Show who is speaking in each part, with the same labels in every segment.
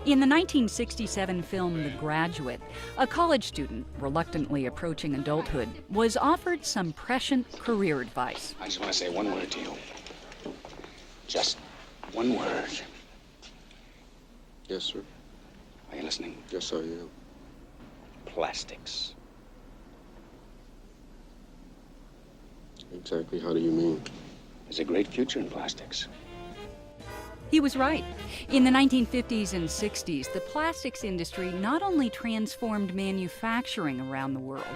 Speaker 1: In the 1967 film The Graduate, a college student, reluctantly approaching adulthood, was offered some prescient career advice.
Speaker 2: I just want to say one word to you. Just one word.
Speaker 3: Yes, sir.
Speaker 2: Are you listening?
Speaker 3: Yes, I am.
Speaker 2: Plastics.
Speaker 3: Exactly how do you mean?
Speaker 2: There's a great future in plastics.
Speaker 1: He was right. In the 1950s and 60s, the plastics industry not only transformed manufacturing around the world,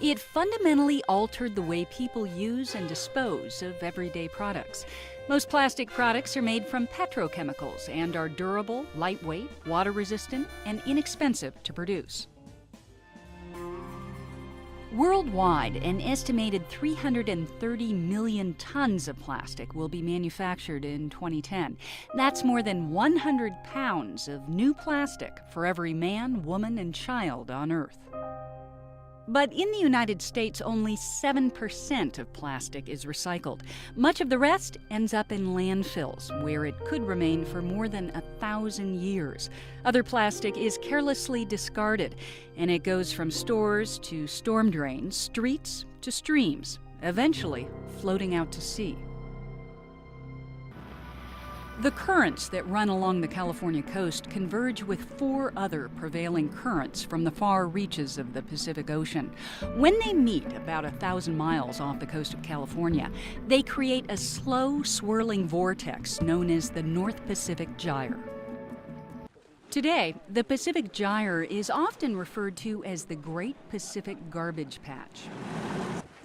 Speaker 1: it fundamentally altered the way people use and dispose of everyday products. Most plastic products are made from petrochemicals and are durable, lightweight, water-resistant, and inexpensive to produce. Worldwide, an estimated 330 million tons of plastic will be manufactured in 2010. That's more than 100 pounds of new plastic for every man, woman, and child on Earth. But in the United States, only 7% of plastic is recycled. Much of the rest ends up in landfills, where it could remain for more than 1,000 years. Other plastic is carelessly discarded, and it goes from stores to storm drains, streets to streams, eventually floating out to sea. The currents that run along the California coast converge with 4 other prevailing currents from the far reaches of the Pacific Ocean. When they meet about 1,000 miles off the coast of California, they create a slow, swirling vortex known as the North Pacific Gyre. Today, the Pacific Gyre is often referred to as the Great Pacific Garbage Patch.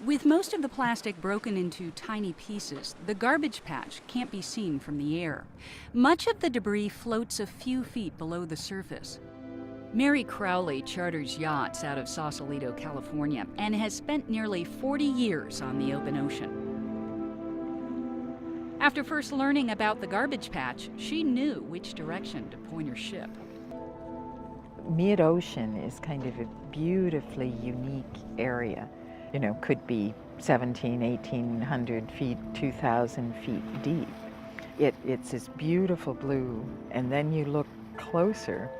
Speaker 1: With most of the plastic broken into tiny pieces, the garbage patch can't be seen from the air. Much of the debris floats a few feet below the surface. Mary Crowley charters yachts out of Sausalito, California, and has spent nearly 40 years on the open ocean. After first learning about the garbage patch, she knew which direction to point her ship.
Speaker 4: Mid-ocean is kind of a beautifully unique area. You know, could be 1,800 feet, 2,000 feet deep. It's this beautiful blue, and then you look closer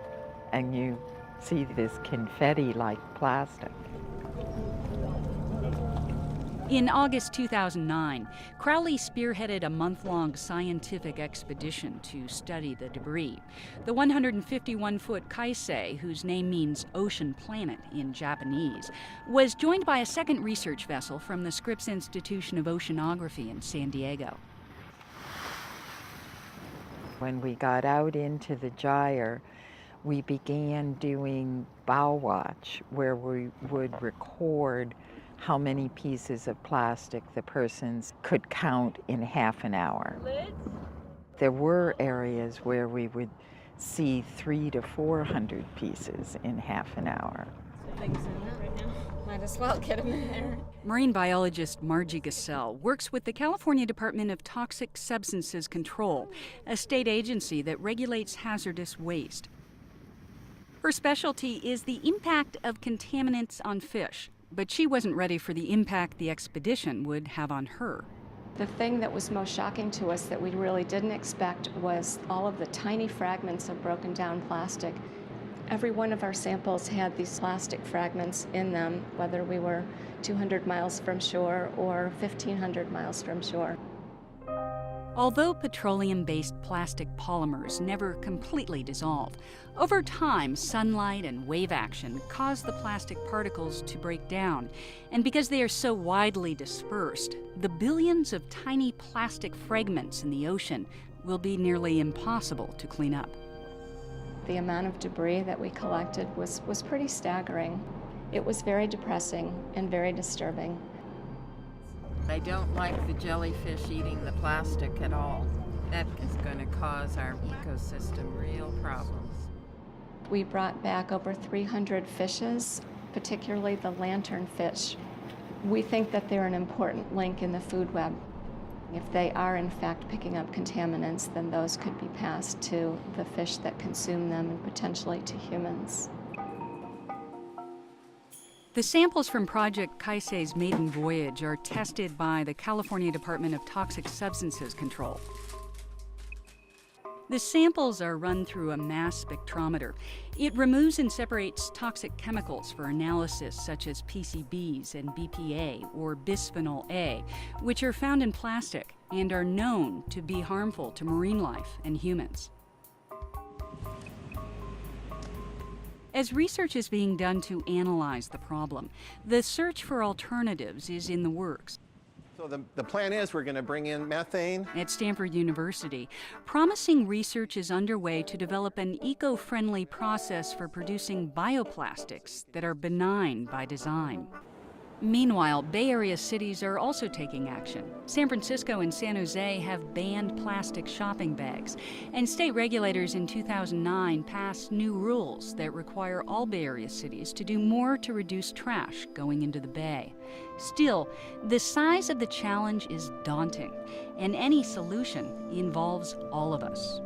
Speaker 4: and you see this confetti-like plastic.
Speaker 1: In August 2009, Crowley spearheaded a month-long scientific expedition to study the debris. The 151-foot Kaisei, whose name means ocean planet in Japanese, was joined by a second research vessel from the Scripps Institution of Oceanography in San Diego.
Speaker 4: When we got out into the gyre, we began doing bow watch, where we would record how many pieces of plastic the persons could count in half an hour. There were areas where we would see 300 to 400 pieces in half an hour.
Speaker 5: Things in that right now. Might as well get them in there.
Speaker 1: Marine biologist Margie Gassell works with the California Department of Toxic Substances Control, a state agency that regulates hazardous waste. Her specialty is the impact of contaminants on fish, but she wasn't ready for the impact the expedition would have on her.
Speaker 5: The thing that was most shocking to us that we really didn't expect was all of the tiny fragments of broken down plastic. Every one of our samples had these plastic fragments in them, whether we were 200 miles from shore or 1,500 miles from shore.
Speaker 1: Although petroleum-based plastic polymers never completely dissolve, over time, sunlight and wave action cause the plastic particles to break down. And because they are so widely dispersed, the billions of tiny plastic fragments in the ocean will be nearly impossible to clean up.
Speaker 5: The amount of debris that we collected was pretty staggering. It was very depressing and very disturbing.
Speaker 6: I don't like the jellyfish eating the plastic at all. That is going to cause our ecosystem real problems.
Speaker 5: We brought back over 300 fishes, particularly the lanternfish. We think that they're an important link in the food web. If they are in fact picking up contaminants, then those could be passed to the fish that consume them and potentially to humans.
Speaker 1: The samples from Project Kaisei's maiden voyage are tested by the California Department of Toxic Substances Control. The samples are run through a mass spectrometer. It removes and separates toxic chemicals for analysis, such as PCBs and BPA, or bisphenol A, which are found in plastic and are known to be harmful to marine life and humans. As research is being done to analyze the problem, the search for alternatives is in the works.
Speaker 3: So the plan is we're going to bring in methane.
Speaker 1: At Stanford University, promising research is underway to develop an eco-friendly process for producing bioplastics that are benign by design. Meanwhile, Bay Area cities are also taking action. San Francisco and San Jose have banned plastic shopping bags, and state regulators in 2009 passed new rules that require all Bay Area cities to do more to reduce trash going into the bay. Still, the size of the challenge is daunting, and any solution involves all of us.